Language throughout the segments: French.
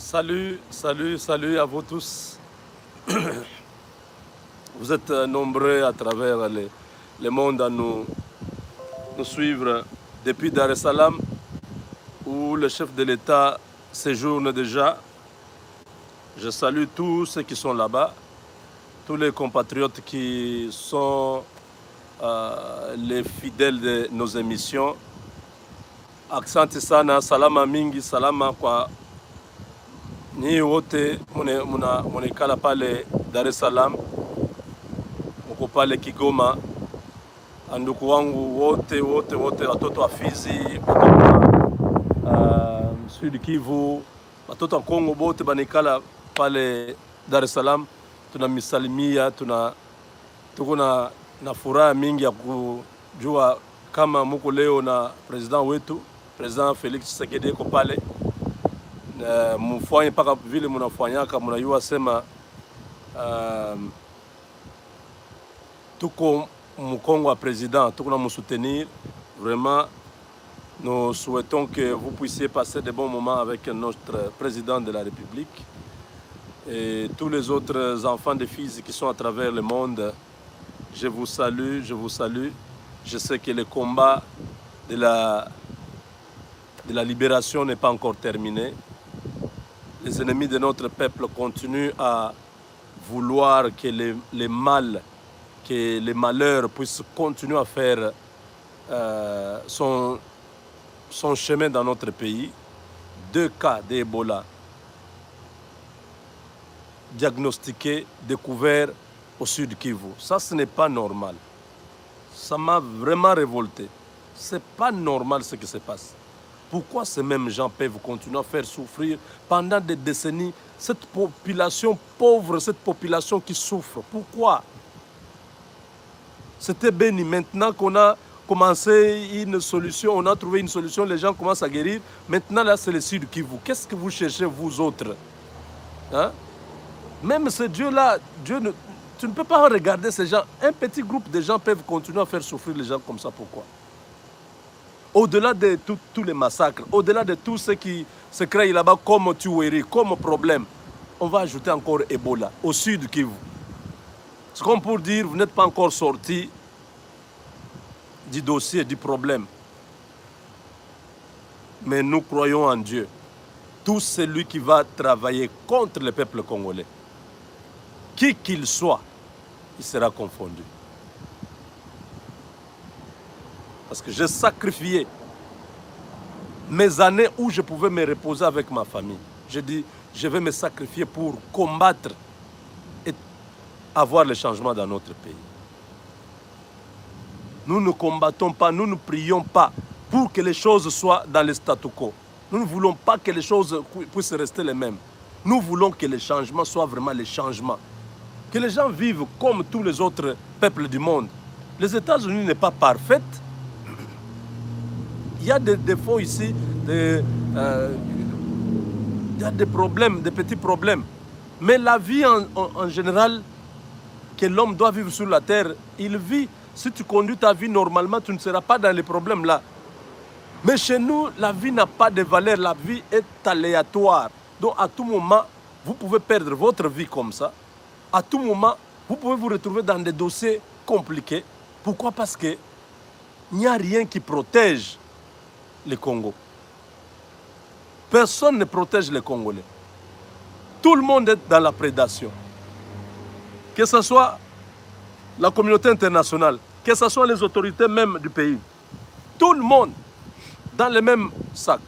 Salut, salut, salut à vous tous. Vous êtes nombreux à travers le monde à nous suivre depuis Dar es Salaam, où le chef de l'État séjourne déjà. Je salue tous ceux qui sont là-bas, tous les compatriotes qui sont les fidèles de nos émissions. Asante sana, salama mingi, salama kwa nyinyi wote munekala pale Dar es Salaam, muko pale Kigoma, ndugu wangu wote watoto wa Fizi, Sud Kivu, watoto wa Kongo bote banekala pale Dar es Salaam. Tunamisalimia, tuko na furaha mingi ya kujua kama muko leo na president wetu, President Felix Tshisekedi ko pale. Mufanye paka vile munafanyaka, munayua sema tuko mkongo wa président, tuko na soutenir. Vraiment, nous souhaitons que vous puissiez passer de bons moments avec notre président de la République et tous les autres enfants de filles qui sont à travers le monde. Je vous salue, je vous salue. Je sais que le combat de la libération n'est pas encore terminé. Les ennemis de notre peuple continuent à vouloir que les mal, que les malheurs puissent continuer à faire son chemin dans notre pays. 2 cas d'Ebola diagnostiqués, découverts au Sud Kivu. Ça, ce n'est pas normal. Ça m'a vraiment révolté. Ce n'est pas normal ce qui se passe. Pourquoi ces mêmes gens peuvent continuer à faire souffrir pendant des décennies cette population pauvre, cette population qui souffre? Pourquoi? C'était béni. Maintenant qu'on a commencé une solution, on a trouvé une solution, les gens commencent à guérir. Maintenant, là, c'est le Sud Kivu. Qu'est-ce que vous cherchez, vous autres? Hein? Même ce Dieu-là, tu ne peux pas regarder ces gens. Un petit groupe de gens peuvent continuer à faire souffrir les gens comme ça. Pourquoi? Au-delà de tous les massacres, au-delà de tout ce qui se crée là-bas comme tuerie, comme problème, on va ajouter encore Ebola au Sud Kivu. C'est comme pour dire, vous n'êtes pas encore sorti du dossier, du problème. Mais nous croyons en Dieu. Tout celui qui va travailler contre le peuple congolais, qui qu'il soit, il sera confondu. Parce que j'ai sacrifié mes années où je pouvais me reposer avec ma famille. Je dis, je vais me sacrifier pour combattre et avoir le changement dans notre pays. Nous ne combattons pas, nous ne prions pas pour que les choses soient dans le statu quo. Nous ne voulons pas que les choses puissent rester les mêmes. Nous voulons que les changements soient vraiment les changements. Que les gens vivent comme tous les autres peuples du monde. Les États-Unis n'est pas parfaite. Il y a des défauts ici, il y a des problèmes, des petits problèmes. Mais la vie en général, que l'homme doit vivre sur la terre, il vit. Si tu conduis ta vie normalement, tu ne seras pas dans les problèmes là. Mais chez nous, la vie n'a pas de valeur, la vie est aléatoire. Donc à tout moment, vous pouvez perdre votre vie comme ça. À tout moment, vous pouvez vous retrouver dans des dossiers compliqués. Pourquoi? Parce qu'il n'y a rien qui protège le Congo. Personne ne protège les Congolais. Tout le monde est dans la prédation. Que ce soit la communauté internationale, que ce soit les autorités même du pays. Tout le monde dans le même sac.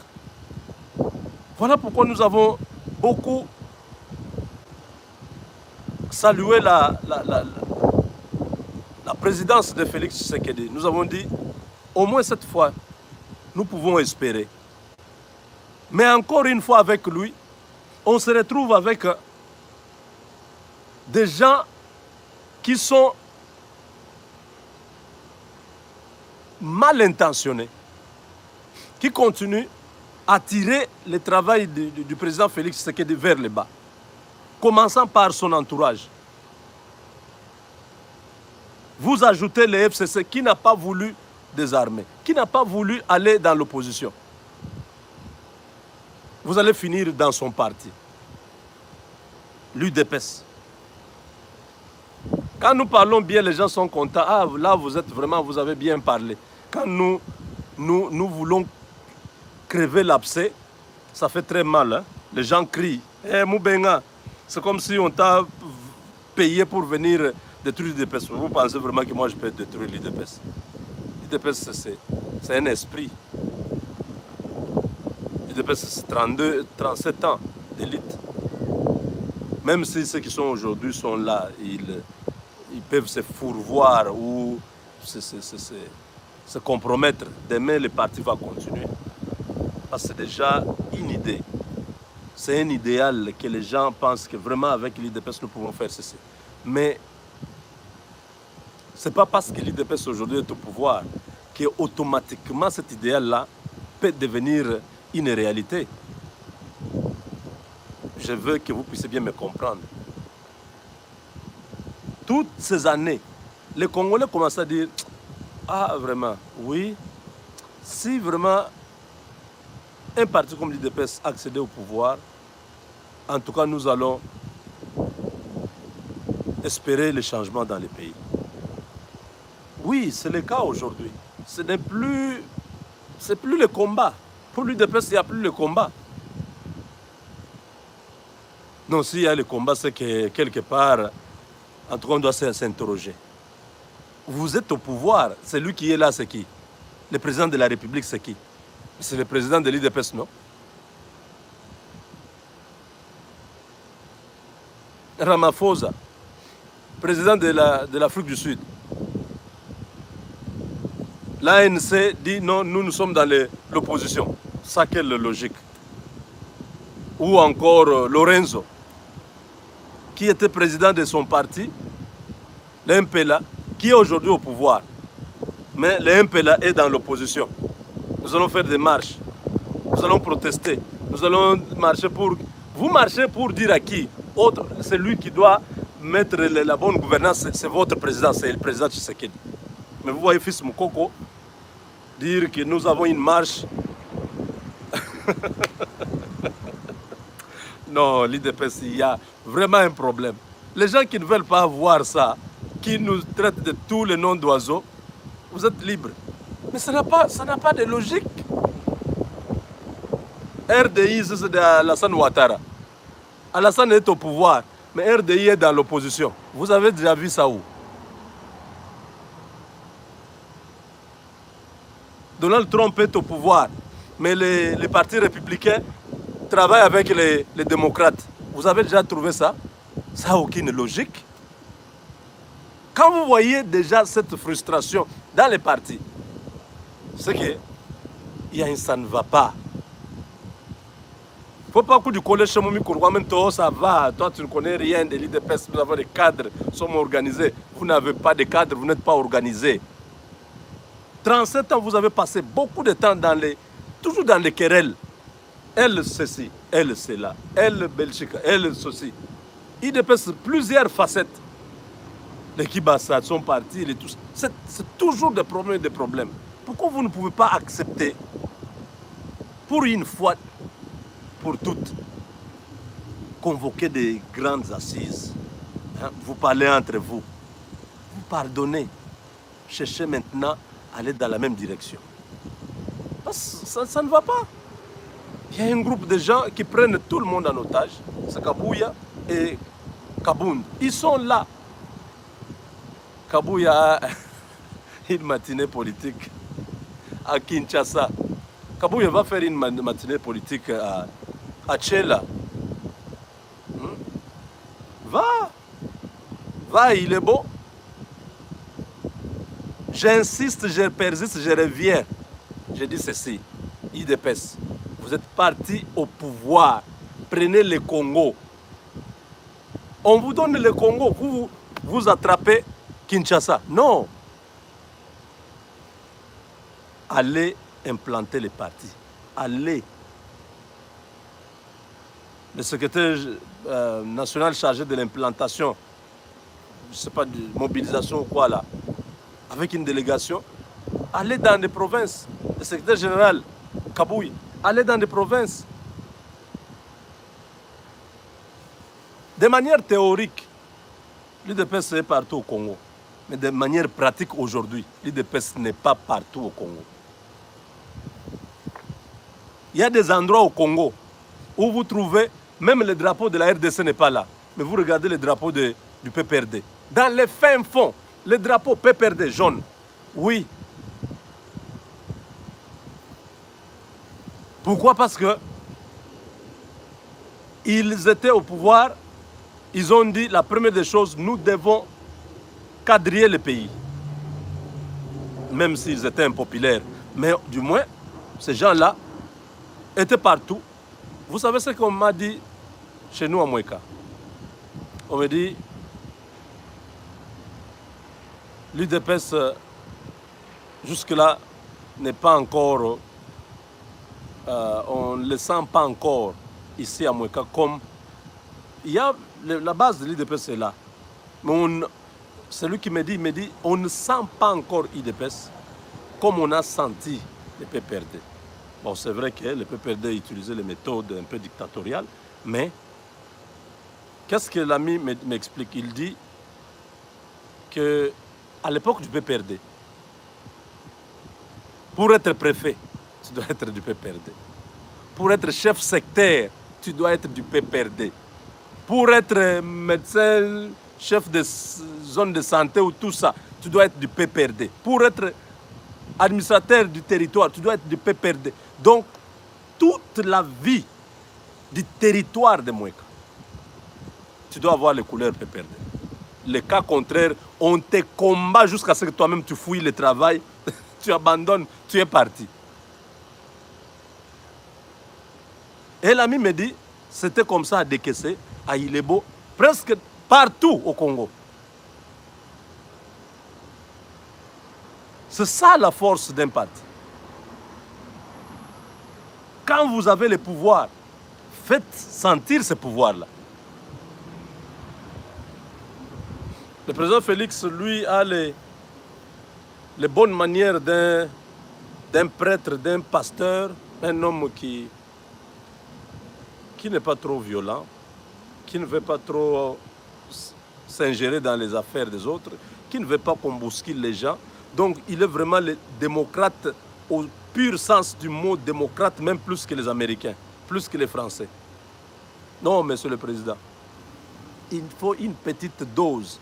Voilà pourquoi nous avons beaucoup salué la présidence de Félix Tshisekedi. Nous avons dit, au moins cette fois, nous pouvons espérer. Mais encore une fois avec lui, on se retrouve avec des gens qui sont mal intentionnés, qui continuent à tirer le travail du président Félix Tshisekedi vers le bas, commençant par son entourage. Vous ajoutez le FCC qui n'a pas voulu désarmer, qui n'a pas voulu aller dans l'opposition. Vous allez finir dans son parti. l'UDPS. Quand nous parlons bien, les gens sont contents. Ah, là, vous êtes vraiment, vous avez bien parlé. Quand nous voulons crever l'abcès, ça fait très mal. Hein? Les gens crient. Eh, Moubenga, c'est comme si on t'a payé pour venir détruire l'UDPS. Vous pensez vraiment que moi, je peux détruire l'UDPS? L'UDPS, c'est un esprit. L'UDPS, c'est 37 ans d'élite. Même si ceux qui sont aujourd'hui sont là, ils peuvent se fourvoier ou se compromettre. Demain, le parti va continuer. Parce que c'est déjà une idée. C'est un idéal que les gens pensent que vraiment avec l'UDPS, nous pouvons faire ceci. Mais ce n'est pas parce que l'UDPS aujourd'hui est au pouvoir qu'automatiquement cet idéal-là peut devenir une réalité. Je veux que vous puissiez bien me comprendre. Toutes ces années, les Congolais commencent à dire « Ah, vraiment, oui, si vraiment un parti comme l'UDPS accède au pouvoir, en tout cas, nous allons espérer le changement dans les pays. » Oui, c'est le cas aujourd'hui. Ce n'est plus, c'est plus le combat. Pour l'UDPS, il n'y a plus le combat. Non, s'il y a le combat, c'est que quelque part, en tout cas, on doit s'interroger. Vous êtes au pouvoir, celui qui est là, c'est qui? Le président de la République, c'est qui? C'est le président de l'UDPS, non? Ramaphosa, président de l'Afrique du Sud. L'ANC dit non, nous sommes dans l'opposition. Ça, quelle logique? Ou encore Lorenzo, qui était président de son parti, le MPLA, qui est aujourd'hui au pouvoir. Mais le MPLA est dans l'opposition. Nous allons faire des marches. Nous allons protester. Nous allons marcher pour... Vous marchez pour dire à qui? C'est lui qui doit mettre la bonne gouvernance. C'est votre président, c'est le président Tshisekedi. Mais vous voyez, fils Moukoko, dire que nous avons une marche. Non, l'UDPS, il y a vraiment un problème. Les gens qui ne veulent pas voir ça, qui nous traitent de tous les noms d'oiseaux, vous êtes libres. Mais ça n'a pas de logique. RDI, c'est de Alassane Ouattara. Alassane est au pouvoir, mais RDI est dans l'opposition. Vous avez déjà vu ça où? Donald Trump est au pouvoir, mais les partis républicains travaillent avec les démocrates. Vous avez déjà trouvé ça? Ça n'a aucune logique. Quand vous voyez déjà cette frustration dans les partis, c'est que ça ne va pas. Il ne faut pas que du collège chez Moumi Kourou, ça va. Toi, tu ne connais rien de l'UDPS. Nous avons des cadres, nous sommes organisés. Vous n'avez pas de cadres, vous n'êtes pas organisés. 37 ans, vous avez passé beaucoup de temps toujours dans les querelles. Elle, ceci, elle, cela, elle, Belgique, elle, ceci. UDPS, plusieurs facettes. Les Kibassa sont partis, c'est toujours des problèmes. Pourquoi vous ne pouvez pas accepter, pour une fois, pour toutes, convoquer des grandes assises, hein? Vous parlez entre vous, vous pardonnez, cherchez maintenant à aller dans la même direction. Ça ne va pas. Il y a un groupe de gens qui prennent tout le monde en otage, c'est Kabouya et Kabound. Ils sont là. Kabouya a une matinée politique à Kinshasa. Kabouya va faire une matinée politique à Tchela. Va, il est beau. J'insiste, je persiste, je reviens. Je dis ceci, UDPS, vous êtes parti au pouvoir. Prenez le Congo. On vous donne le Congo, vous attrapez Kinshasa. Non. Allez implanter les partis. Allez. Le secrétaire national chargé de l'implantation, je ne sais pas, de mobilisation ou quoi là, avec une délégation, allez dans les provinces. Le secrétaire général, Kabouy, allez dans les provinces. De manière théorique, l'UDPS est partout au Congo. Mais de manière pratique aujourd'hui, l'UDPS n'est pas partout au Congo. Il y a des endroits au Congo où vous trouvez, même le drapeau de la RDC n'est pas là. Mais vous regardez le drapeau du PPRD. Dans les fins fonds, le drapeau PPRD jaune, oui. Pourquoi? Parce que ils étaient au pouvoir, ils ont dit la première des choses, nous devons quadriller le pays. Même s'ils étaient impopulaires. Mais du moins, ces gens-là étaient partout. Vous savez ce qu'on m'a dit chez nous à Moueka? On me dit, l'UDPS jusque-là n'est pas encore, on ne le sent pas encore ici à Moueka comme, il y a la base de l'UDPS est là. Mais celui qui me dit, on ne sent pas encore l'UDPS comme on a senti le PPRD. Bon, c'est vrai que le PPRD utilisait les méthodes un peu dictatoriales, mais qu'est-ce que l'ami m'explique? Il dit qu'à l'époque du PPRD, pour être préfet, tu dois être du PPRD. Pour être chef sectaire, tu dois être du PPRD. Pour être médecin, chef de zone de santé ou tout ça, tu dois être du PPRD. Pour être administrateur du territoire, tu dois être du PPRD. Donc, toute la vie du territoire de Moueka, tu dois avoir les couleurs PPRD. Le cas contraire, on te combat jusqu'à ce que toi-même tu fouilles le travail, tu abandonnes, tu es parti. Et l'ami me dit, c'était comme ça à Dekese, à Ilebo, presque partout au Congo. C'est ça la force d'un parti. Quand vous avez le pouvoir, faites sentir ce pouvoir-là. Le président Félix, lui, a les bonnes manières d'un prêtre, d'un pasteur, un homme qui n'est pas trop violent, qui ne veut pas trop s'ingérer dans les affaires des autres, qui ne veut pas qu'on bouscule les gens. Donc, il est vraiment le démocrate au pur sens du mot démocrate, même plus que les Américains, plus que les Français. Non, monsieur le président, il faut une petite dose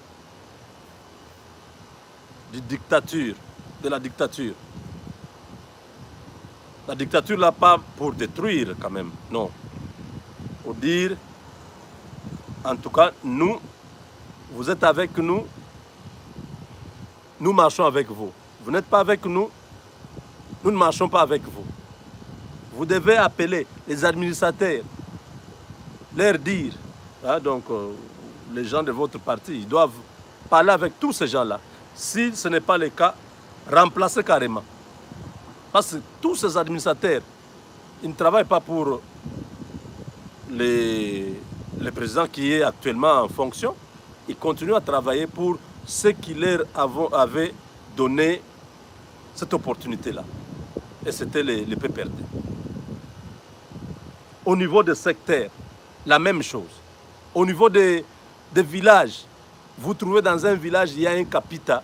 de dictature, de la dictature. La dictature, là, pas pour détruire quand même, non. Pour dire, en tout cas, nous, vous êtes avec nous, nous marchons avec vous. Vous n'êtes pas avec nous, nous ne marchons pas avec vous. Vous devez appeler les administrateurs, leur dire, hein, donc les gens de votre parti, ils doivent parler avec tous ces gens-là. Si ce n'est pas le cas, remplacer carrément. Parce que tous ces administrateurs, ils ne travaillent pas pour le président qui est actuellement en fonction. Ils continuent à travailler pour ceux qui leur avaient donné cette opportunité-là. Et c'était les PPRD. Au niveau des secteurs, la même chose. Au niveau des villages, vous trouvez dans un village, il y a un capita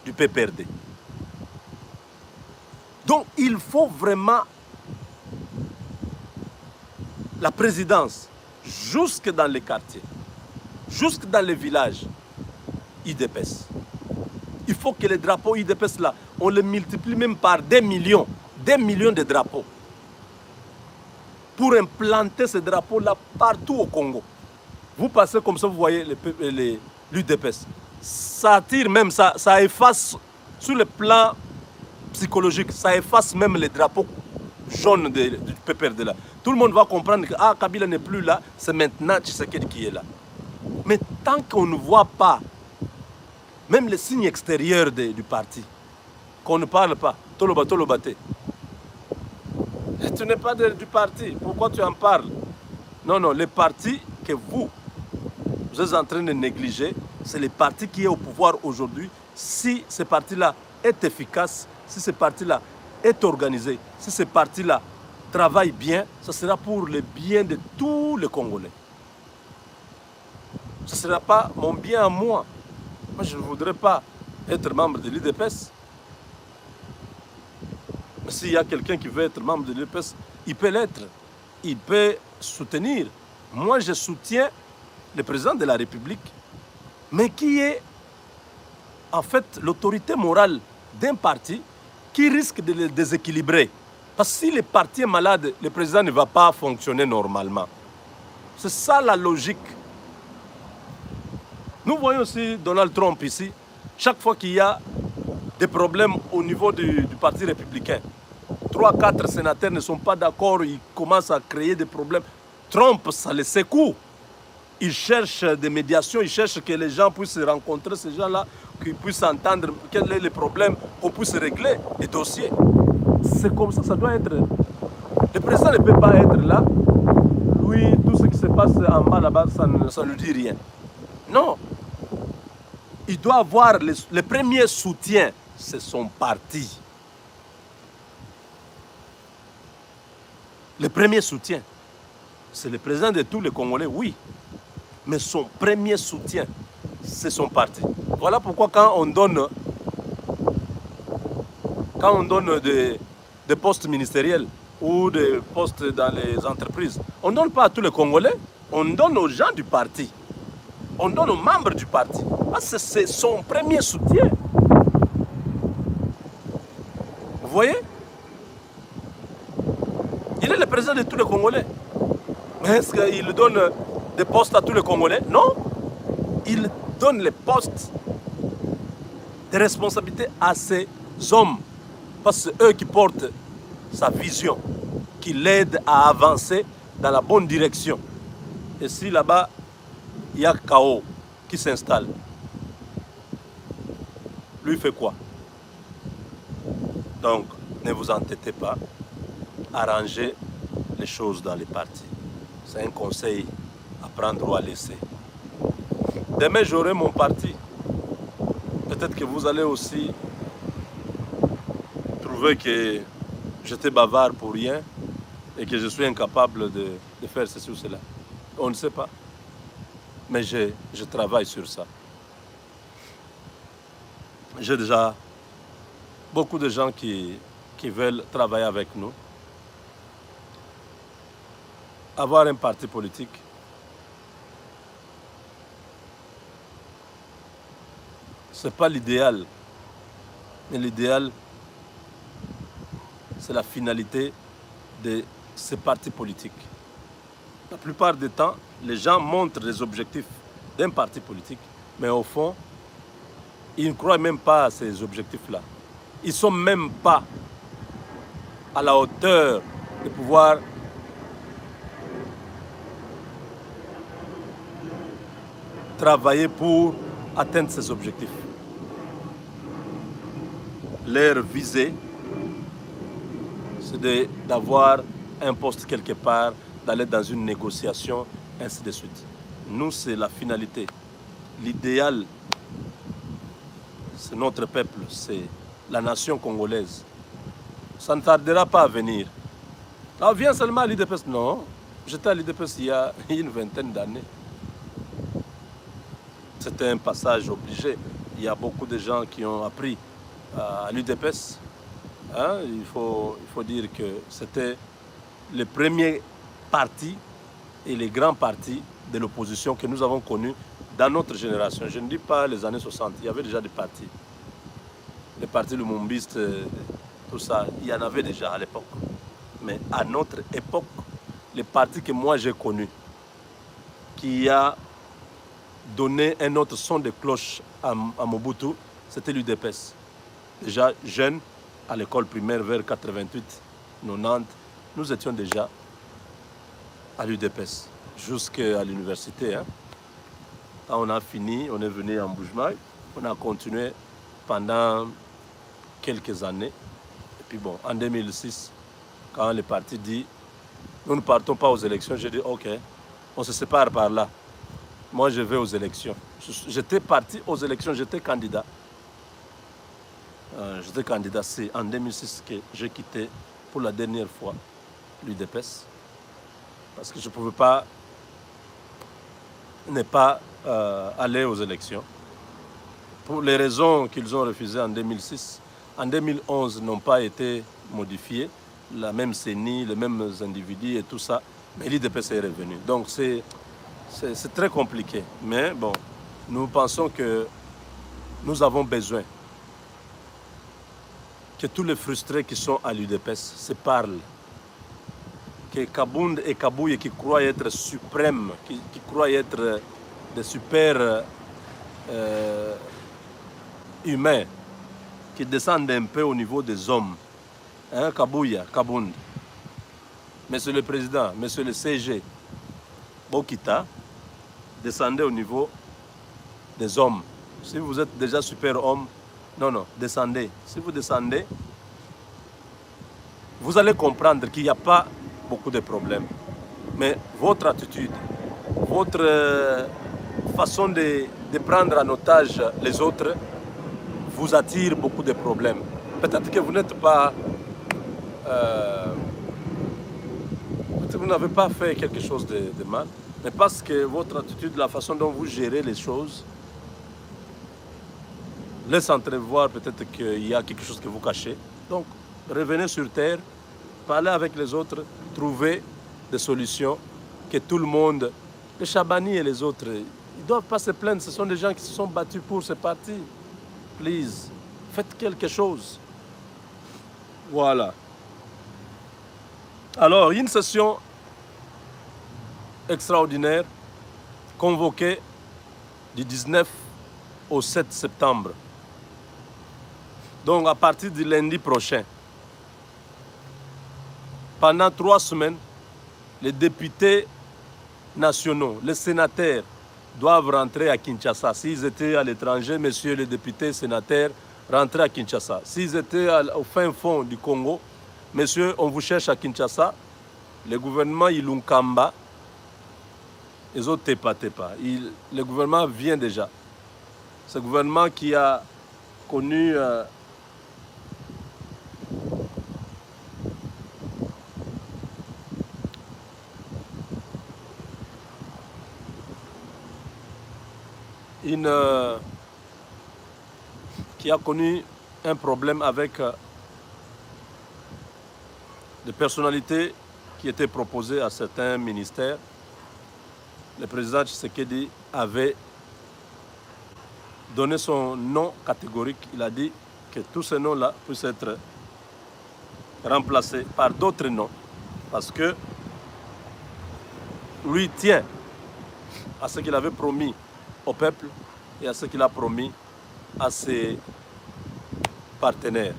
du PPRD. Donc, il faut vraiment la présidence jusque dans les quartiers, jusque dans les villages, UDPS. Il faut que les drapeaux UDPS là, on les multiplie même par des millions de drapeaux pour implanter ces drapeaux-là partout au Congo. Vous passez comme ça, vous voyez l'UDPS. Ça attire même, ça efface sur le plan psychologique, ça efface même les drapeaux jaunes du PPRD là. Tout le monde va comprendre que ah, Kabila n'est plus là, c'est maintenant Tshisekedi qui est là. Mais tant qu'on ne voit pas même les signes extérieurs du parti, qu'on ne parle pas, Tolobate. Tu n'es pas du parti, pourquoi tu en parles? Non, non, le parti que vous êtes en train de négliger, c'est le parti qui est au pouvoir aujourd'hui. Si ce parti-là est efficace, si ce parti-là est organisé, si ce parti-là travaille bien, ce sera pour le bien de tous les Congolais. Ce ne sera pas mon bien à moi. Moi, je ne voudrais pas être membre de l'UDPS. Mais s'il y a quelqu'un qui veut être membre de l'UDPS, il peut l'être. Il peut soutenir. Moi, je soutiens le président de la République, mais qui est en fait l'autorité morale d'un parti qui risque de le déséquilibrer. Parce que si le parti est malade, le président ne va pas fonctionner normalement. C'est ça la logique. Nous voyons aussi Donald Trump ici. Chaque fois qu'il y a des problèmes au niveau du parti républicain, 3-4 sénateurs ne sont pas d'accord, ils commencent à créer des problèmes. Trump, ça le secoue. Il cherche des médiations, il cherche que les gens puissent se rencontrer, ces gens-là, qu'ils puissent entendre quels sont les problèmes, qu'on puisse régler les dossiers. C'est comme ça doit être. Le président ne peut pas être là. Lui, tout ce qui se passe en bas là-bas, ça ne lui dit rien. Non. Il doit avoir le premier soutien, c'est son parti. Le premier soutien, c'est le président de tous les Congolais, oui. Mais son premier soutien, c'est son parti. Voilà pourquoi quand on donne des postes ministériels ou des postes dans les entreprises, on ne donne pas à tous les Congolais, on donne aux gens du parti. On donne aux membres du parti. Parce que c'est son premier soutien. Vous voyez? Il est le président de tous les Congolais. Mais est-ce qu'il donne des postes à tous les Congolais? Non. Il donne les postes de responsabilité à ces hommes. Parce que c'est eux qui portent sa vision, qui l'aident à avancer dans la bonne direction. Et si là-bas, il y a chaos qui s'installe, lui fait quoi? Donc, ne vous entêtez pas, arrangez les choses dans les partis. C'est un conseil à prendre ou à laisser. Demain, j'aurai mon parti. Peut-être que vous allez aussi trouver que j'étais bavard pour rien et que je suis incapable de faire ceci ou cela. On ne sait pas. Mais je travaille sur ça. J'ai déjà beaucoup de gens qui veulent travailler avec nous. Avoir un parti politique, ce n'est pas l'idéal. Mais l'idéal, c'est la finalité de ces partis politiques. La plupart du temps, les gens montrent les objectifs d'un parti politique, mais au fond, ils ne croient même pas à ces objectifs-là. Ils ne sont même pas à la hauteur de pouvoir travailler pour atteindre ces objectifs. Leur visée, c'est d'avoir un poste quelque part, d'aller dans une négociation, ainsi de suite. Nous, c'est la finalité. L'idéal, c'est notre peuple, c'est la nation congolaise. Ça ne tardera pas à venir. On vient seulement à l'IDPS. Non, j'étais à l'IDPS il y a une vingtaine d'années. C'était un passage obligé. Il y a beaucoup de gens qui ont appris à l'UDPS. Hein? Il faut dire que c'était le premier parti et les grands partis de l'opposition que nous avons connus dans notre génération. Je ne dis pas les années 60, il y avait déjà des partis. Les partis lumumbistes, tout ça, il y en avait déjà à l'époque. Mais à notre époque, les partis que moi j'ai connus, qui a donné un autre son de cloche à Mobutu, c'était l'UDPS. Déjà jeune, à l'école primaire vers 88, 90, nous étions déjà à l'UDPS, jusqu'à l'université. Hein. Quand on a fini, on est venu en Boujmaï, on a continué pendant quelques années. Et puis bon, en 2006, quand le parti dit « nous ne partons pas aux élections », j'ai dit « ok, on se sépare par là. Moi, je vais aux élections. » J'étais parti aux élections, j'étais candidat. J'étais candidat, c'est en 2006 que j'ai quitté pour la dernière fois l'UDPS. Parce que je ne pouvais pas ne pas aller aux élections. Pour les raisons qu'ils ont refusées en 2006, en 2011 n'ont pas été modifiées, la même CENI, les mêmes individus et tout ça, mais l'IDPS est revenu. Donc c'est très compliqué. Mais bon, nous pensons que nous avons besoin que tous les frustrés qui sont à l'UDPS se parlent. Que Kabound et Kabouye qui croient être suprêmes, qui croient être des super humains, qui descendent un peu au niveau des hommes. Hein, Kabouya, Kabound. Monsieur le Président, Monsieur le CG, Bokita, descendez au niveau des hommes. Si vous êtes déjà super homme, non, descendez. Si vous descendez, vous allez comprendre qu'il n'y a pas beaucoup de problèmes. Mais votre attitude, votre façon de prendre en otage les autres vous attire beaucoup de problèmes. Peut-être que vous n'êtes pas... vous n'avez pas fait quelque chose de mal, mais parce que votre attitude, la façon dont vous gérez les choses, laisse entrevoir peut-être qu'il y a quelque chose que vous cachez. Donc, revenez sur terre, parlez avec les autres, trouvez des solutions que tout le monde, les Chabani et les autres, ils ne doivent pas se plaindre. Ce sont des gens qui se sont battus pour ce parti. Please, faites quelque chose. Voilà. Alors, une session extraordinaire convoquée du 19 au 7 septembre. Donc, à partir du lundi prochain, pendant 3 semaines, les députés nationaux, les sénateurs doivent rentrer à Kinshasa. S'ils étaient à l'étranger, messieurs les députés, sénateurs, rentrez à Kinshasa. S'ils étaient au fin fond du Congo, messieurs, on vous cherche à Kinshasa. Le gouvernement Ilunkamba, les autres Tepa. Le gouvernement vient déjà. Ce gouvernement qui a connu un problème avec des personnalités qui étaient proposées à certains ministères. Le président Tshisekedi avait donné son nom catégorique. Il a dit que tous ces noms-là puissent être remplacés par d'autres noms. Parce que lui tient à ce qu'il avait promis au peuple et à ce qu'il a promis à ses partenaires.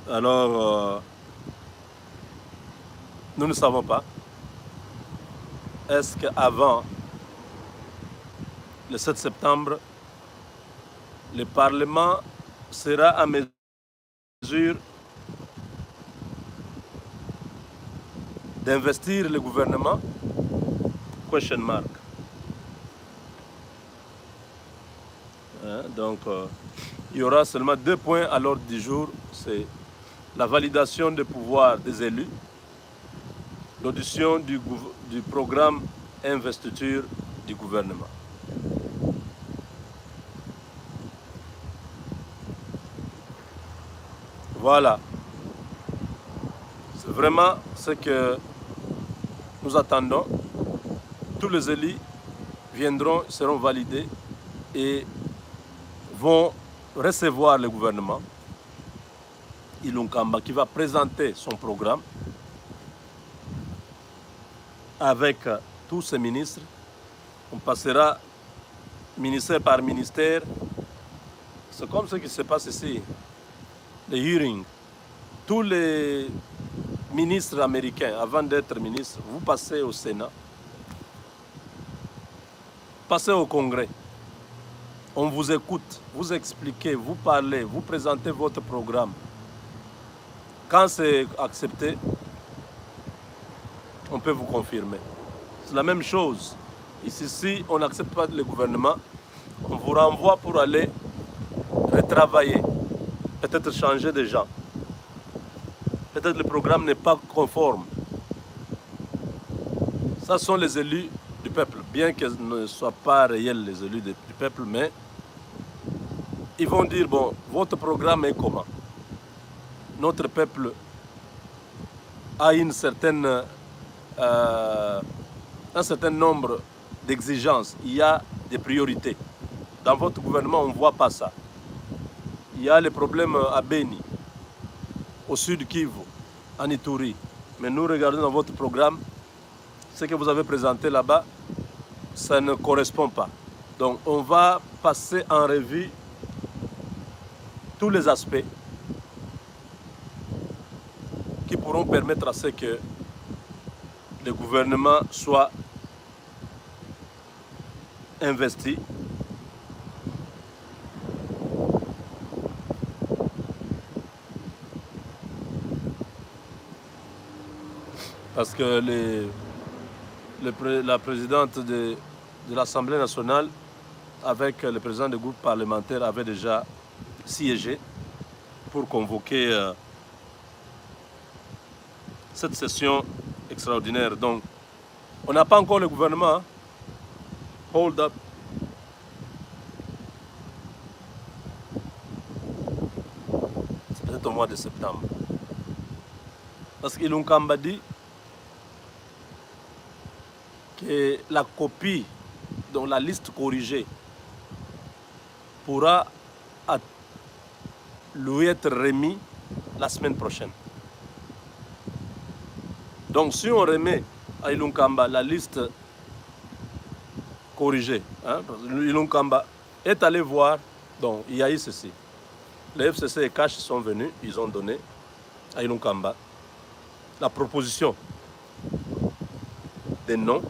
Alors, nous ne savons pas. Est-ce qu'avant le 7 septembre, le Parlement sera à mesure d'investir le gouvernement? Question mark. Donc, il y aura seulement 2 points à l'ordre du jour. C'est la validation des pouvoirs des élus, l'audition du programme investiture du gouvernement. Voilà. C'est vraiment ce que nous attendons. Tous les élus viendront, seront validés et vont recevoir le gouvernement Ilunkamba qui va présenter son programme avec tous ses ministres. On passera ministère par ministère. C'est comme ce qui se passe ici. Les hearings. Tous les ministres américains, avant d'être ministres, vous passez au Sénat. Passez au Congrès. On vous écoute, vous expliquez, vous parlez, vous présentez votre programme. Quand c'est accepté, on peut vous confirmer. C'est la même chose. Ici, si on n'accepte pas le gouvernement, on vous renvoie pour aller retravailler, peut-être changer de gens. Peut-être le programme n'est pas conforme. Ça sont les élus du peuple, bien qu'ils ne soient pas réels les élus du peuple, mais ils vont dire, bon, votre programme est comment? Notre peuple a un certain nombre d'exigences, il y a des priorités. Dans votre gouvernement, on ne voit pas ça. Il y a les problèmes à Beni, au sud Kivu, en Ituri. Mais nous regardons dans votre programme, ce que vous avez présenté là-bas, ça ne correspond pas. Donc on va passer en revue tous les aspects qui pourront permettre à ce que le gouvernement soit investi parce que la présidente de l'Assemblée nationale avec le président du groupe parlementaire avait déjà siégé pour convoquer cette session extraordinaire. Donc, on n'a pas encore le gouvernement. Hein? Hold up. C'est peut-être au mois de septembre. Parce qu'Ilunga Kamba dit que la copie, donc la liste corrigée, pourra lui être remis la semaine prochaine. Donc si on remet à Ilunga Kamba la liste corrigée, hein, Ilunga Kamba est allé voir, donc il y a eu ceci. Les FCC et CACH sont venus, ils ont donné à Ilunga Kamba la proposition des noms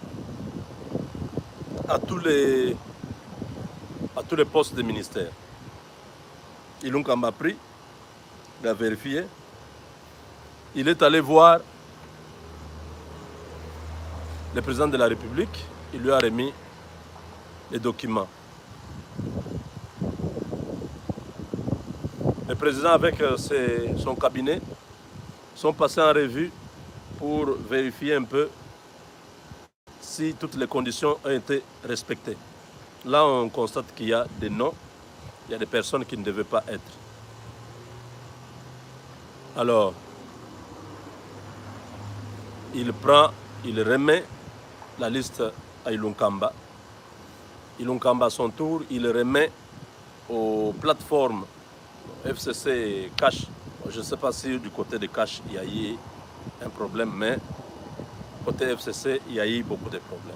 à tous les postes de ministère. Ilunga Kamba a pris, il a vérifié, il est allé voir le président de la République, il lui a remis les documents. Le président avec son cabinet sont passés en revue pour vérifier un peu si toutes les conditions ont été respectées. Là, on constate qu'il y a des noms, il y a des personnes qui ne devaient pas être. Alors, il remet la liste à Ilunga Kamba. Ilunga Kamba, à son tour, il remet aux plateformes FCC et CACH. Je ne sais pas si du côté de CACH, il y a eu un problème, mais côté FCC, il y a eu beaucoup de problèmes.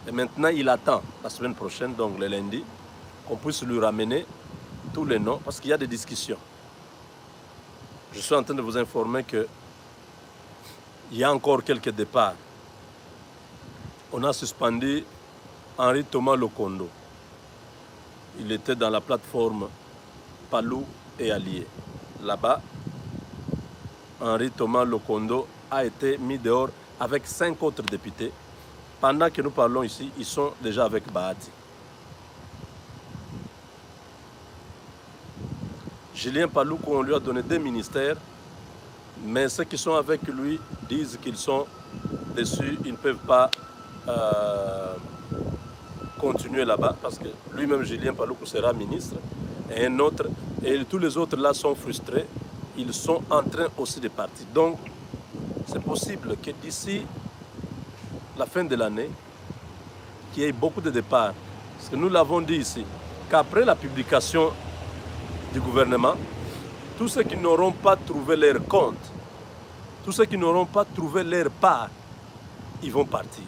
Et maintenant, il attend la semaine prochaine, donc le lundi, qu'on puisse lui ramener tous les noms, parce qu'il y a des discussions. Je suis en train de vous informer qu'il y a encore quelques départs. On a suspendu Henri Thomas Lokondo. Il était dans la plateforme Palou et Alliés. Là-bas, Henri Thomas Lokondo a été mis dehors avec 5 autres députés. Pendant que nous parlons ici, ils sont déjà avec Bahati. Julien Paloukou, on lui a donné 2 ministères, mais ceux qui sont avec lui disent qu'ils sont déçus, ils ne peuvent pas continuer là-bas, parce que lui-même, Julien Paloukou, sera ministre, et un autre, et tous les autres là sont frustrés, ils sont en train aussi de partir. Donc, c'est possible que d'ici la fin de l'année, qu'il y ait beaucoup de départs. Parce que nous l'avons dit ici, qu'après la publication du gouvernement, tous ceux qui n'auront pas trouvé leur compte, tous ceux qui n'auront pas trouvé leur part, ils vont partir.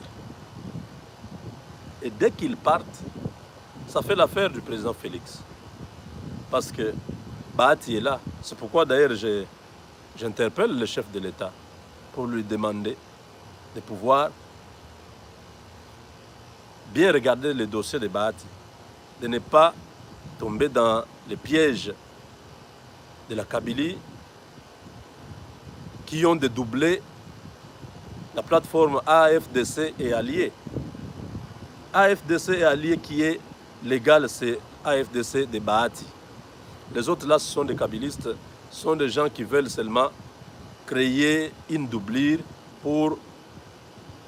Et dès qu'ils partent, ça fait l'affaire du président Félix. Parce que Bahati est là. C'est pourquoi d'ailleurs j'interpelle le chef de l'État pour lui demander de pouvoir bien regarder le dossier de Bahati, de ne pas tomber dans les pièges de la Kabylie qui ont dédoublé la plateforme AFDC et Alliés. AFDC et Alliés qui est légal, c'est AFDC de Bahati. Les autres là, ce sont des kabylistes, ce sont des gens qui veulent seulement créer une doublure pour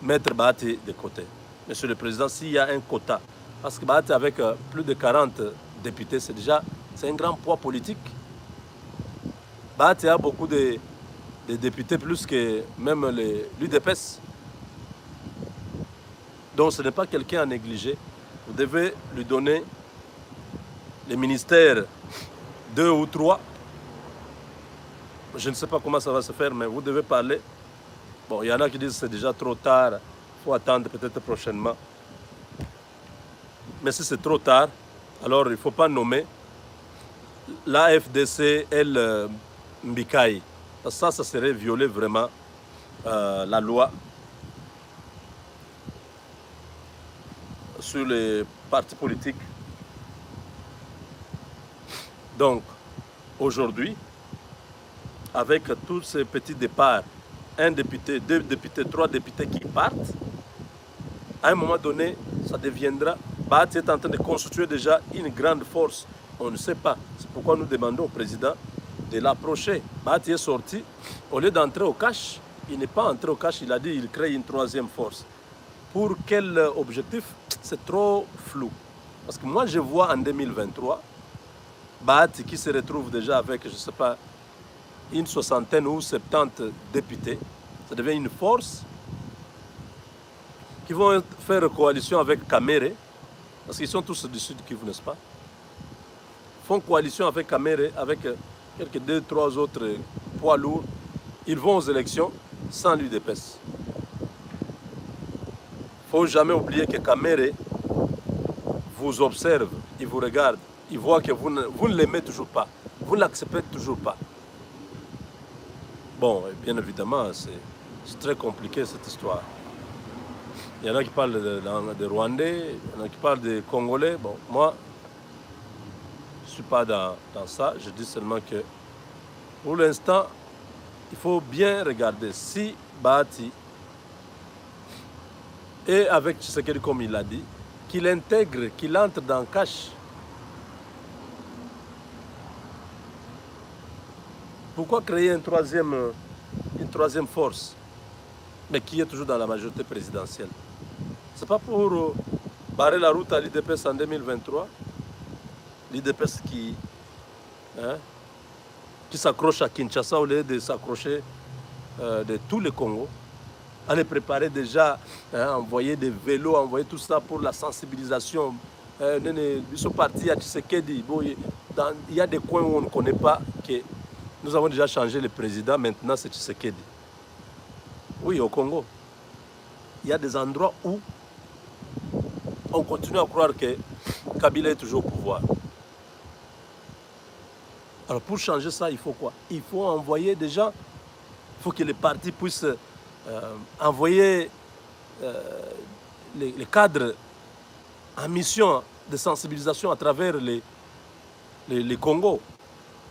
mettre Bahati de côté. Monsieur le Président, s'il y a un quota, parce que Bahati avec plus de 40 députés, c'est un grand poids politique. Bahati a beaucoup de députés, plus que même l'UDPS. Donc ce n'est pas quelqu'un à négliger. Vous devez lui donner les ministères 2 ou 3. Je ne sais pas comment ça va se faire, mais vous devez parler. Bon, il y en a qui disent que c'est déjà trop tard, il faut attendre peut-être prochainement. Mais si c'est trop tard, alors il ne faut pas nommer la FDC et le Mbikaï. Ça serait violer vraiment la loi sur les partis politiques. Donc, aujourd'hui, avec tous ces petits départs, un député, 2 députés, 3 députés qui partent, à un moment donné, ça deviendra... Bahati est en train de constituer déjà une grande force. On ne sait pas. C'est pourquoi nous demandons au président de l'approcher. Bahati est sorti. Au lieu d'entrer au cash, il n'est pas entré au cash. Il a dit qu'il crée une 3e force. Pour quel objectif? C'est trop flou. Parce que moi, je vois en 2023, Bahati qui se retrouve déjà avec, je ne sais pas, une 60aine ou 70 députés. Ça devient une force qui vont faire coalition avec Kamere, parce qu'ils sont tous du Sud Kivu, n'est-ce pas? Font coalition avec Kamere, avec quelques 2, 3 autres poids lourds. Ils vont aux élections sans l'UDPS. Il ne faut jamais oublier que Kamere vous observe, il vous regarde, il voit que vous ne l'aimez toujours pas, vous ne l'acceptez toujours pas. Bon, bien évidemment, c'est très compliqué cette histoire. Il y en a qui parlent de Rwandais, il y en a qui parlent de Congolais. Bon, moi, je ne suis pas dans ça. Je dis seulement que, pour l'instant, il faut bien regarder si Bahati, et avec Tshisekedi, comme il l'a dit, qu'il intègre, qu'il entre dans Cash. Pourquoi créer une troisième force, mais qui est toujours dans la majorité présidentielle? Ce n'est pas pour barrer la route à l'IDPS en 2023. L'IDPS qui s'accroche à Kinshasa au lieu de s'accrocher de tout le Congo. Allez préparer déjà, envoyer des vélos, envoyer tout ça pour la sensibilisation. Ils sont partis à Tshisekedi. Il y a des coins où on ne connaît pas que nous avons déjà changé le président, maintenant c'est Tshisekedi. Oui, au Congo. Il y a des endroits où on continue à croire que Kabila est toujours au pouvoir. Alors pour changer ça, il faut quoi? Il faut envoyer des gens, il faut que les partis puissent envoyer les cadres en mission de sensibilisation à travers les Congos.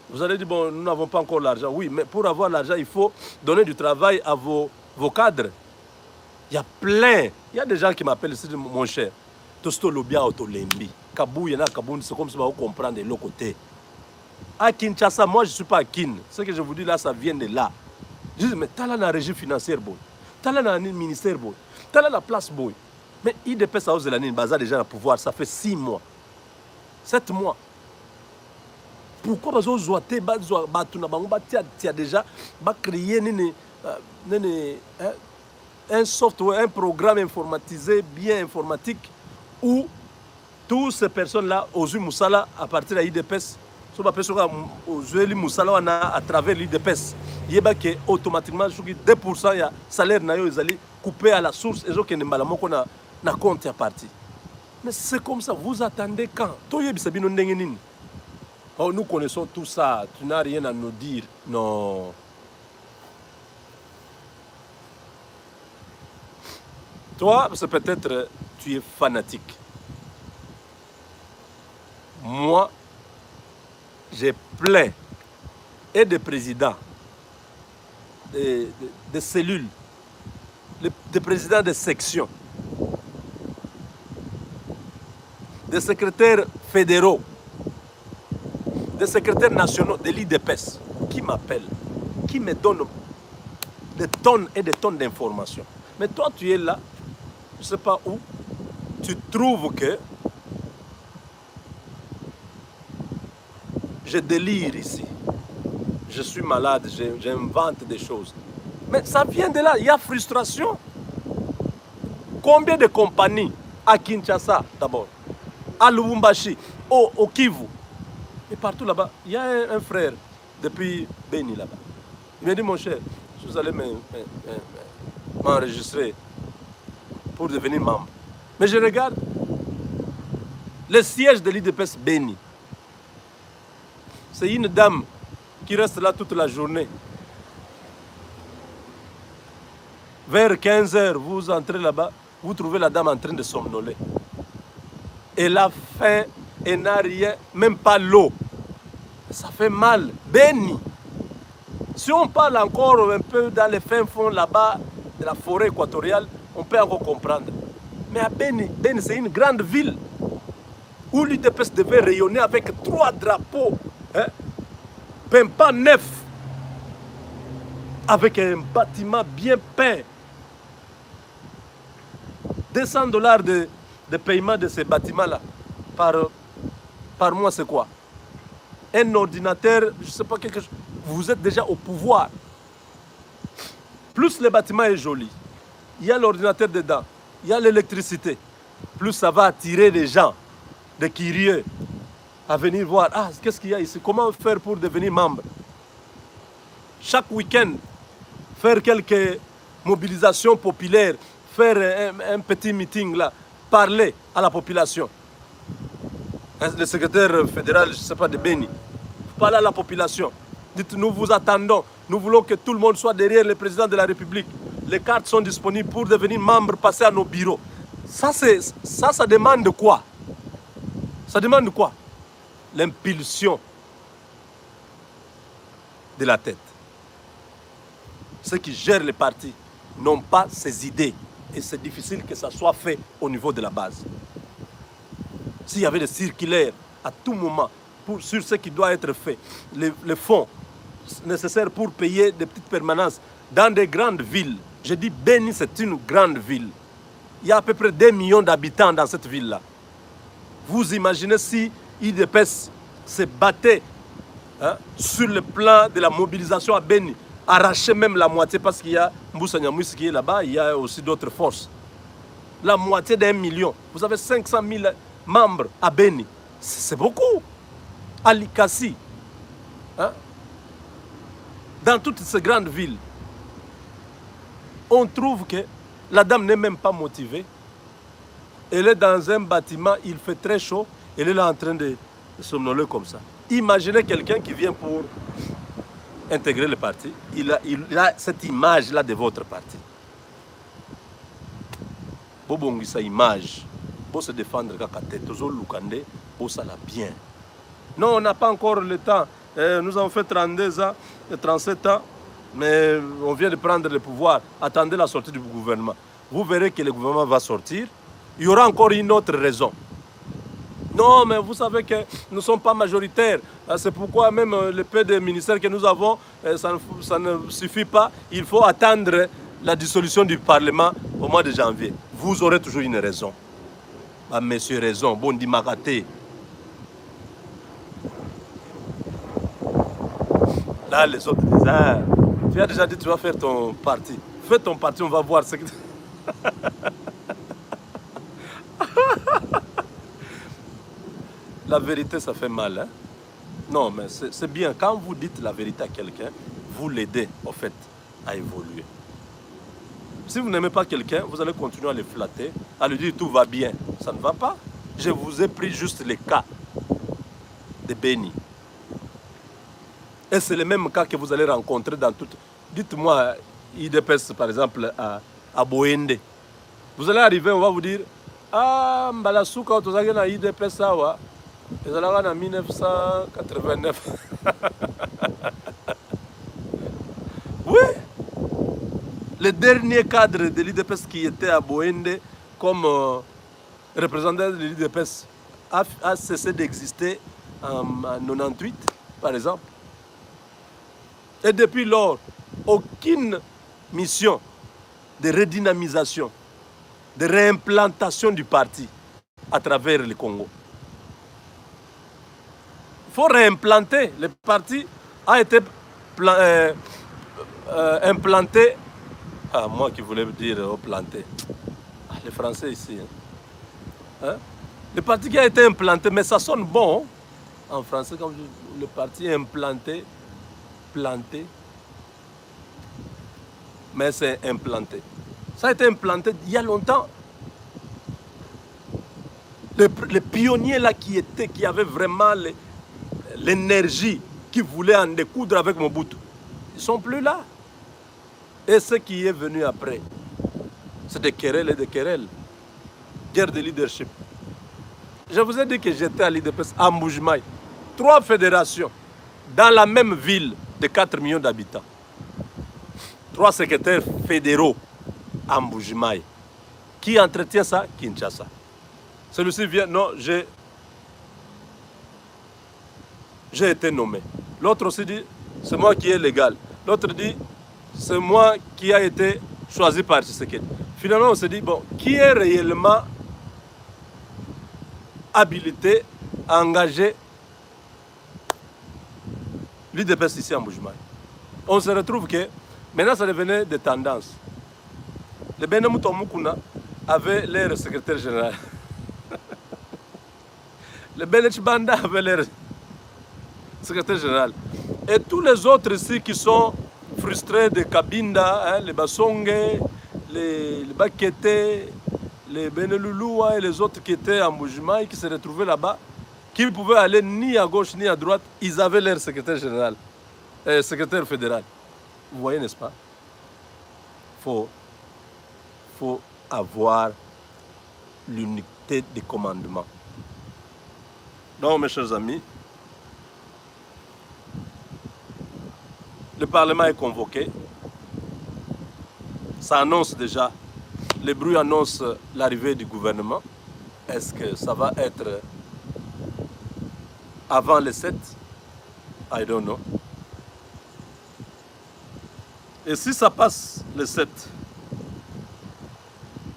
Vous allez dire, bon, nous n'avons pas encore l'argent. Oui, mais pour avoir l'argent, il faut donner du travail à vos cadres. Il y a plein. Il y a des gens qui m'appellent ici, mon cher. Tosto Lobia Otolembi. Kabou, il y en a Kabou, c'est comme si vous comprendre de l'autre côté. À Kinshasa, moi je ne suis pas à Kin. Ce que je vous dis là, ça vient de là. Je dis, mais t'as là la régie financière, boy. T'as là le ministère, boy. T'as là la place, boy. Mais il dépêche à l'année, il bazar déjà à pouvoir. Ça fait 6 mois. 7 mois. Pourquoi vous avez déjà créé un software, un programme informatisé, bien informatique, où toutes ces personnes-là, aux Moussala, à partir de l'IDPS, à travers l'IDPS, il y a automatiquement 2% de salaire coupé à la source et que na compte à partir. Mais c'est comme ça, vous attendez quand? Oh, nous connaissons tout ça, tu n'as rien à nous dire. Non. Toi, c'est peut-être tu es fanatique. Moi, j'ai plein et des présidents, des cellules, des présidents de sections, des secrétaires fédéraux, des secrétaires nationaux de l'IDPS qui m'appellent, qui me donnent des tonnes et des tonnes d'informations. Mais toi, tu es là, je ne sais pas où, tu trouves que je délire ici. Je suis malade, j'invente des choses. Mais ça vient de là, il y a frustration. Combien de compagnies à Kinshasa d'abord, à Lubumbashi, au Kivu, et partout là-bas, il y a un frère depuis Beni là-bas. Il m'a dit, mon cher, vous allez m'enregistrer pour devenir membre. Mais je regarde le siège de l'IDPS Beni. C'est une dame qui reste là toute la journée. Vers 15 h, vous entrez là-bas, vous trouvez la dame en train de somnoler. Elle a faim, elle n'a rien, même pas l'eau. Ça fait mal. Beni. Si on parle encore un peu dans les fins fonds là-bas, de la forêt équatoriale, on peut encore comprendre. Mais à Beni, Beni c'est une grande ville où l'UDPS devait rayonner avec 3 drapeaux, hein, pas neuf, avec un bâtiment bien peint. 200 $ de paiement de ces bâtiments-là par mois, c'est quoi? Un ordinateur, je ne sais pas quelque chose. Vous êtes déjà au pouvoir. Plus le bâtiment est joli, il y a l'ordinateur dedans, il y a l'électricité, plus ça va attirer les gens, des curieux, à venir voir, ah, qu'est-ce qu'il y a ici, comment faire pour devenir membre. Chaque week-end, faire quelques mobilisations populaires, faire un petit meeting là, parler à la population. Le secrétaire fédéral, je ne sais pas, de Beni, parler à la population. Dites, nous vous attendons, nous voulons que tout le monde soit derrière le président de la République. Les cartes sont disponibles pour devenir membre, passer à nos bureaux. Ça demande quoi? Ça demande quoi? L'impulsion de la tête. Ceux qui gèrent les partis n'ont pas ces idées. Et c'est difficile que ça soit fait au niveau de la base. S'il y avait des circulaires à tout moment sur ce qui doit être fait, les fonds nécessaires pour payer des petites permanences dans des grandes villes. Je dis Beni, c'est une grande ville. Il y a à peu près 2 millions d'habitants dans cette ville-là. Vous imaginez si IDPS se battait, hein, sur le plan de la mobilisation à Beni, arracher même la moitié, parce qu'il y a Mboussa Nyamwisi qui est là-bas, il y a aussi d'autres forces. La moitié d'1 million. Vous avez 500 000 membres à Beni. C'est beaucoup. À Likasi, hein? Dans toutes ces grandes villes, on trouve que la dame n'est même pas motivée. Elle est dans un bâtiment, il fait très chaud, elle est là en train de somnoler comme ça. Imaginez quelqu'un qui vient pour intégrer le parti, il a cette image-là de votre parti. Bobongi sa image, pour se défendre kakate, toujours lukande, pour ça la bien. Non, on n'a pas encore le temps. Nous avons fait 32 ans, 37 ans, mais on vient de prendre le pouvoir. Attendez la sortie du gouvernement. Vous verrez que le gouvernement va sortir. Il y aura encore une autre raison. Non, mais vous savez que nous ne sommes pas majoritaires. C'est pourquoi même le peu de ministères que nous avons, ça ne suffit pas. Il faut attendre la dissolution du Parlement au mois de janvier. Vous aurez toujours une raison. Ah, monsieur, raison. Bon, dit Maraté. Là, les autres disent, ah, tu as déjà dit que tu vas faire ton parti. Fais ton parti, on va voir ce que... La vérité, ça fait mal. Hein? Non, mais c'est bien. Quand vous dites la vérité à quelqu'un, vous l'aidez, en fait, à évoluer. Si vous n'aimez pas quelqu'un, vous allez continuer à le flatter, à lui dire tout va bien. Ça ne va pas. Je vous ai pris juste les cas de Beni. Et c'est le même cas que vous allez rencontrer dans toute... Dites-moi, IDPS, par exemple, à Boende. Vous allez arriver, on va vous dire, ah, Mbalasouka, tu as gagné IDPS, ça, ouais. Ils allaient en 1989. Oui. Le dernier cadre de l'IDPS qui était à Boende comme représentant de l'IDPS a cessé d'exister en 98, par exemple. Et depuis lors, aucune mission de redynamisation, de réimplantation du parti à travers le Congo. Il faut réimplanter. Le parti a été implanté. Ah, moi qui voulais dire planté. Ah, les Français ici. Hein? Le parti qui a été implanté, mais ça sonne bon en français, comme le parti implanté, planté, mais c'est implanté. Ça a été implanté il y a longtemps. Les pionniers là qui avaient vraiment l'énergie, qui voulaient en découdre avec Mobutu, ils ne sont plus là. Et ce qui est venu après, c'est des querelles et des querelles. Guerre de leadership. Je vous ai dit que j'étais à l'IDPS à Mbujimaï. 3 fédérations dans la même ville de 4 millions d'habitants. 3 secrétaires fédéraux à Mbujimaï. Qui entretient ça? Kinshasa. Celui-ci vient, non, j'ai été nommé. L'autre aussi dit, c'est moi qui est légal. L'autre dit, c'est moi qui a été choisi par Tshisekedi. Finalement, on se dit, bon, qui est réellement habilité à engager l'UDPS ici en Mbujimaï? On se retrouve que maintenant ça devenait des tendances. Le Benamuto Mukuna avait leur secrétaire général. Le Benech Banda avait leur secrétaire général. Et tous les autres ici qui sont frustrés de Kabinda, hein, les Basongue, les Bakete, les Benelulua et les autres qui étaient en Mbujimaï, qui se retrouvaient là-bas, qui ne pouvaient aller ni à gauche ni à droite, ils avaient leur secrétaire général, secrétaire fédéral. Vous voyez, n'est-ce pas? Faut avoir l'unité de commandement. Donc, mes chers amis, le Parlement est convoqué. Ça annonce déjà, les bruits annoncent l'arrivée du gouvernement. Est-ce que ça va être avant le 7? I don't know. Et si ça passe le 7,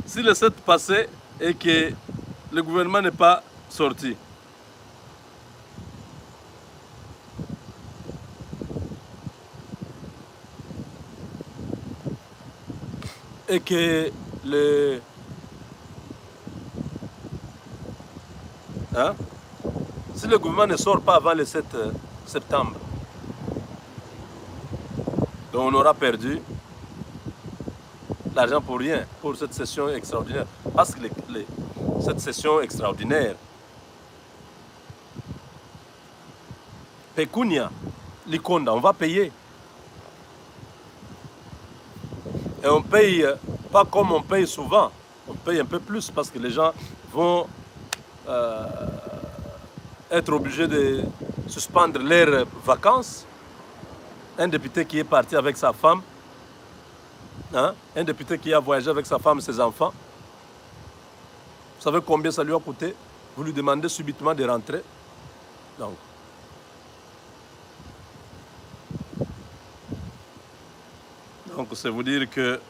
si le 7 passait et que le gouvernement n'est pas sorti, et que si le gouvernement ne sort pas avant le 7 septembre, donc on aura perdu l'argent pour rien, pour cette session extraordinaire. Parce que cette session extraordinaire, Pekunia, Likonda, on va payer. Et on paye pas comme on paye souvent, on paye un peu plus parce que les gens vont être obligés de suspendre leurs vacances. Un député qui est parti avec sa femme, hein, un député qui a voyagé avec sa femme et ses enfants, vous savez combien ça lui a coûté? Vous lui demandez subitement de rentrer. Donc c'est vous dire que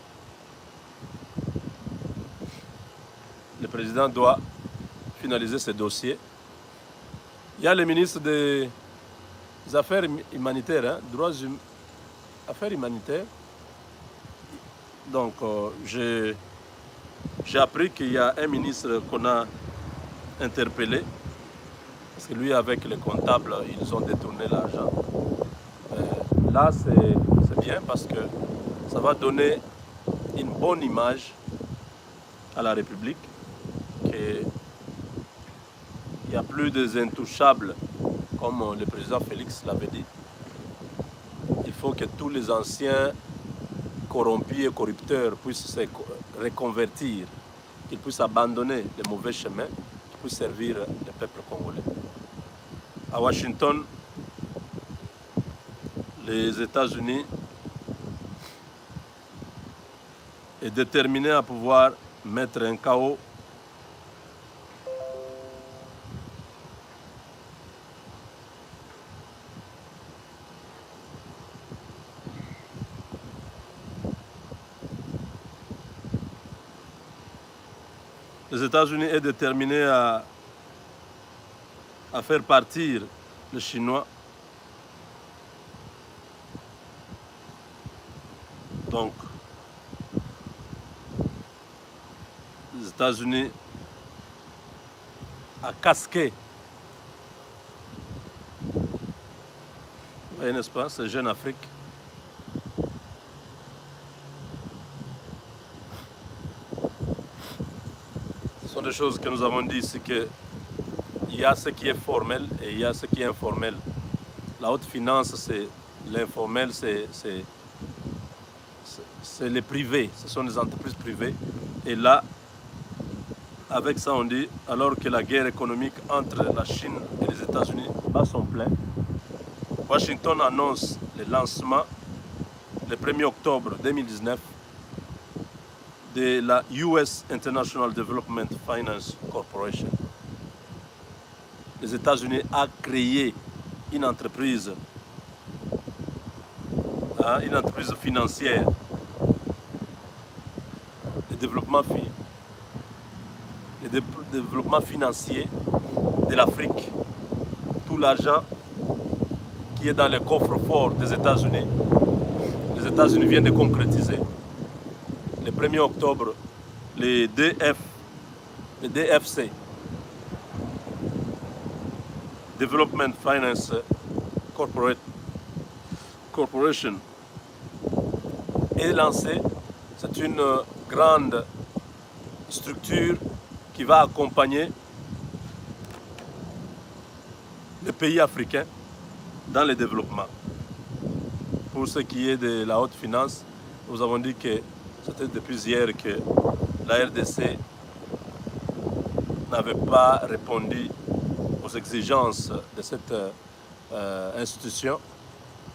le président doit finaliser ce dossier. Il y a le ministre des Affaires humanitaires, hein, droits humains, affaires humanitaires. Donc j'ai appris qu'il y a un ministre qu'on a interpellé, parce que lui avec les comptables, ils ont détourné l'argent. Là c'est bien parce que ça va donner une bonne image à la République, qu'il n'y a plus des intouchables, comme le président Félix l'avait dit. Il faut que tous les anciens corrompus et corrupteurs puissent se reconvertir, qu'ils puissent abandonner les mauvais chemins, qu'ils puissent servir le peuple congolais. À Washington, les États-Unis est déterminé à pouvoir mettre un chaos les États-Unis est déterminé à faire partir les Chinois. Donc, les États-Unis a casqué, vous voyez, n'est-ce pas, ces jeunes Afrique. Ce sont des choses que nous avons dit ici, qu'il y a ce qui est formel et il y a ce qui est informel. La haute finance, c'est l'informel, c'est les privés, ce sont des entreprises privées. Et là, avec ça, on dit, alors que la guerre économique entre la Chine et les États-Unis bat son plein, Washington annonce le lancement, le 1er octobre 2019, de la US International Development Finance Corporation. Les États-Unis ont créé une entreprise financière de développement financier de l'Afrique. Tout l'argent qui est dans les coffres forts des États-Unis, les États-Unis viennent de concrétiser. Le 1er octobre, les DFC, Development Finance Corporation, est lancé. C'est une grande structure qui va accompagner les pays africains dans le développement. Pour ce qui est de la haute finance, nous avons dit que c'était depuis hier que la RDC n'avait pas répondu aux exigences de cette institution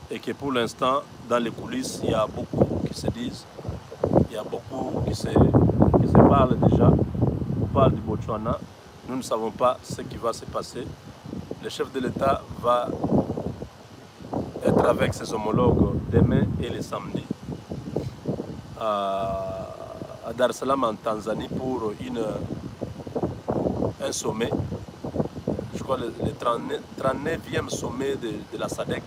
et que pour l'instant, dans les coulisses, il y a beaucoup qui se disent, il y a beaucoup qui se parlent déjà. On parle du Botswana, nous ne savons pas ce qui va se passer. Le chef de l'État va être avec ses homologues demain et le samedi à Dar es Salaam en Tanzanie pour un sommet, je crois le 39e sommet de la SADC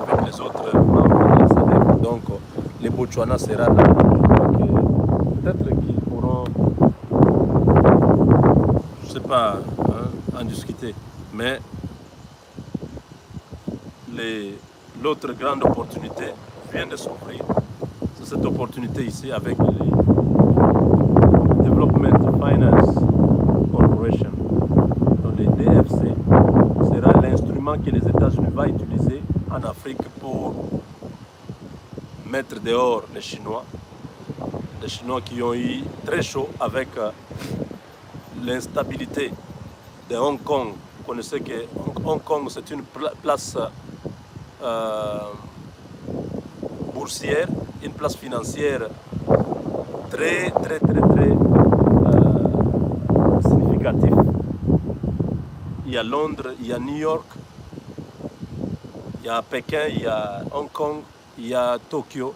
avec les autres membres de la SADC. Donc le Botswana sera là. Peut-être qu'ils pourront, je ne sais pas, en discuter, mais l'autre grande opportunité vient de s'offrir. C'est cette opportunité ici avec les Development Finance Corporation. Donc les DFC sera l'instrument que les États-Unis vont utiliser en Afrique pour mettre dehors les Chinois qui ont eu très chaud avec l'instabilité de Hong Kong. Vous connaissez que Hong Kong c'est une place boursière, une place financière très significative. Il y a Londres, il y a New York, il y a Pékin, il y a Hong Kong, il y a Tokyo,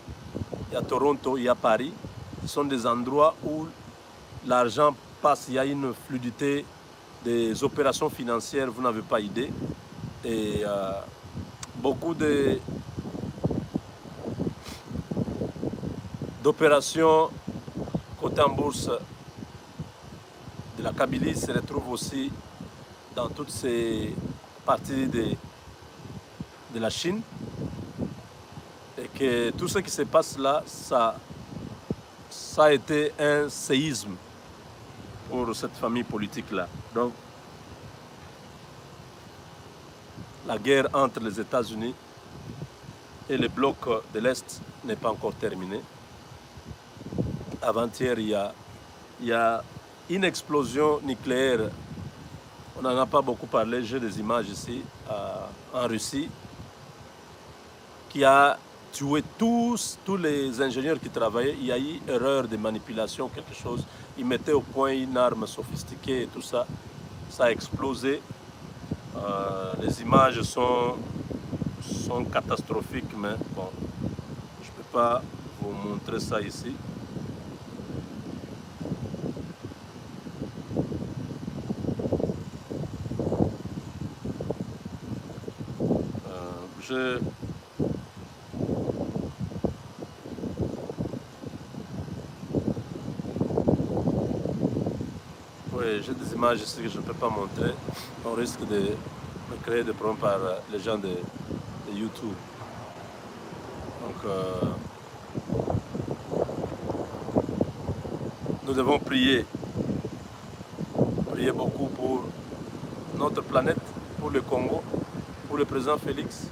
il y a Toronto, il y a Paris. Ce sont des endroits où l'argent passe, il y a une fluidité des opérations financières, vous n'avez pas idée. Et beaucoup d'opérations côté en bourse de la Kabylie se retrouvent aussi dans toutes ces parties de la Chine. Et que tout ce qui se passe là, ça a été un séisme pour cette famille politique-là. Donc, la guerre entre les États-Unis et le bloc de l'Est n'est pas encore terminée. Avant-hier, il y a une explosion nucléaire. On n'en a pas beaucoup parlé, j'ai des images ici, en Russie, qui a tué tous les ingénieurs qui travaillaient. Il y a eu erreur de manipulation, quelque chose. Ils mettaient au point une arme sophistiquée et tout ça. Ça a explosé. Les images sont catastrophiques, mais bon, je ne peux pas vous montrer ça ici. Oui, j'ai des images ici que je ne peux pas montrer. On risque de me créer des problèmes par les gens de YouTube. Donc, nous devons prier beaucoup pour notre planète, pour le Congo, pour le président Félix.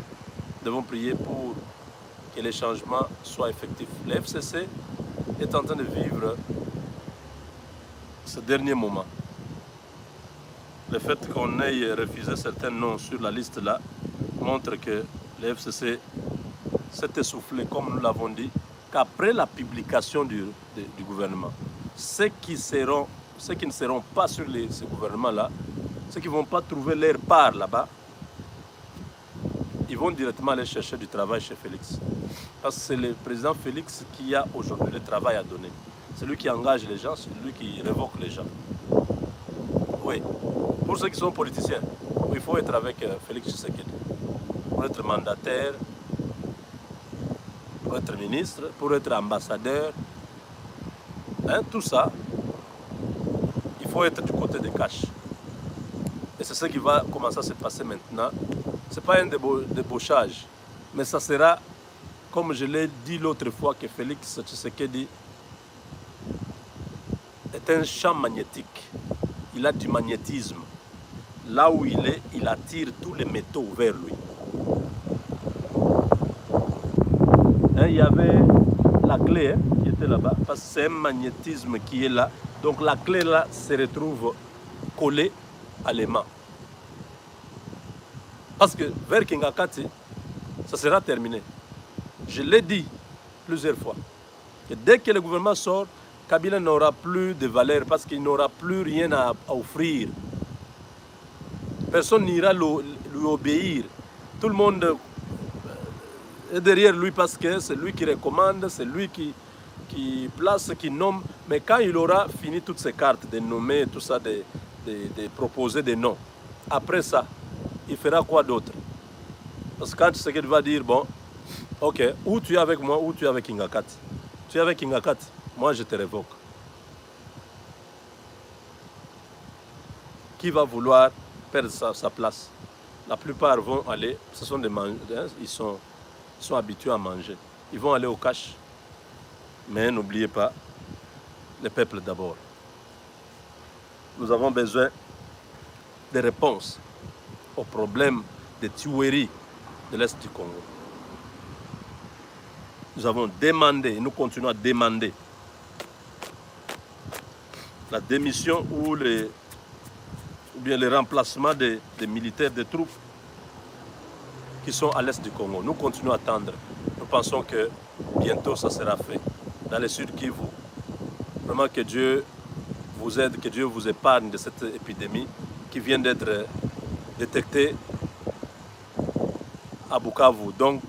Nous devons prier pour que les changements soient effectifs. Le FCC est en train de vivre ce dernier moment. Le fait qu'on ait refusé certains noms sur la liste là montre que le FCC s'est essoufflé, comme nous l'avons dit, qu'après la publication du gouvernement, ceux qui ne seront pas sur ce gouvernement-là, ceux qui ne vont pas trouver leur part là-bas, ils vont directement aller chercher du travail chez Félix. Parce que c'est le président Félix qui a aujourd'hui le travail à donner. C'est lui qui engage les gens, c'est lui qui révoque les gens. Oui. Pour ceux qui sont politiciens, il faut être avec Félix Tshisekedi. Pour être mandataire, pour être ministre, pour être ambassadeur, hein, tout ça, il faut être du côté des cash. Et c'est ce qui va commencer à se passer maintenant. Ce n'est pas un débauchage, mais ça sera, comme je l'ai dit l'autre fois, que Félix Tshisekedi est un champ magnétique. Il a du magnétisme. Là où il est, il attire tous les métaux vers lui. Hein, il y avait la clé qui était là-bas, parce que c'est un magnétisme qui est là. Donc la clé là se retrouve collée à l'aimant. Parce que vers Kingakati, ça sera terminé. Je l'ai dit plusieurs fois. Que dès que le gouvernement sort, Kabila n'aura plus de valeur parce qu'il n'aura plus rien à offrir. Personne n'ira lui obéir. Tout le monde est derrière lui parce que c'est lui qui recommande, c'est lui qui place, qui nomme. Mais quand il aura fini toutes ses cartes, de nommer, tout ça, de proposer des noms, après ça, il fera quoi d'autre? Parce que quand Tshisekedi va dire, bon, ok, ou tu es avec moi, ou tu es avec Kingakati. Tu es avec Kingakati, moi je te révoque. Qui va vouloir perdre sa place? La plupart vont aller, ce sont des mangeurs, ils sont habitués à manger. Ils vont aller au cash. Mais n'oubliez pas, le peuple d'abord. Nous avons besoin de réponses aux problèmes de tueries de l'Est du Congo. Nous avons demandé, et nous continuons à demander, la démission ou bien le remplacement des militaires, des troupes qui sont à l'Est du Congo. Nous continuons à attendre. Nous pensons que bientôt ça sera fait. Dans le Sud Kivu, vraiment que Dieu vous aide, que Dieu vous épargne de cette épidémie qui vient d'être détectée à Bukavu. Donc,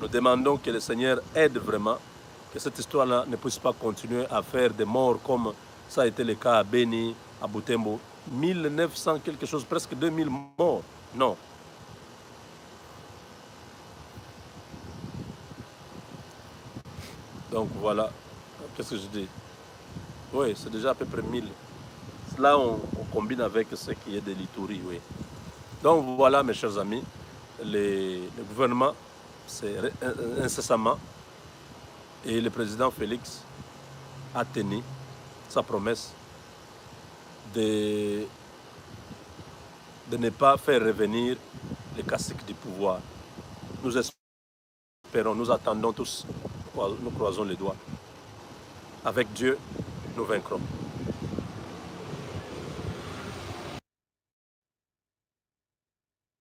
nous demandons que le Seigneur aide vraiment, que cette histoire-là ne puisse pas continuer à faire des morts comme ça a été le cas à Beni, à Butembo. 1900 quelque chose, presque 2000 morts. Non. Donc voilà, qu'est-ce que je dis? Oui, c'est déjà à peu près 1000. Là, on combine avec ce qui est de l'Ituri, oui. Donc voilà, mes chers amis, le gouvernement, c'est incessamment, et le président Félix a tenu sa promesse de ne pas faire revenir les caciques du pouvoir. Nous espérons, nous attendons tous, nous croisons les doigts. Avec Dieu, nous vaincrons.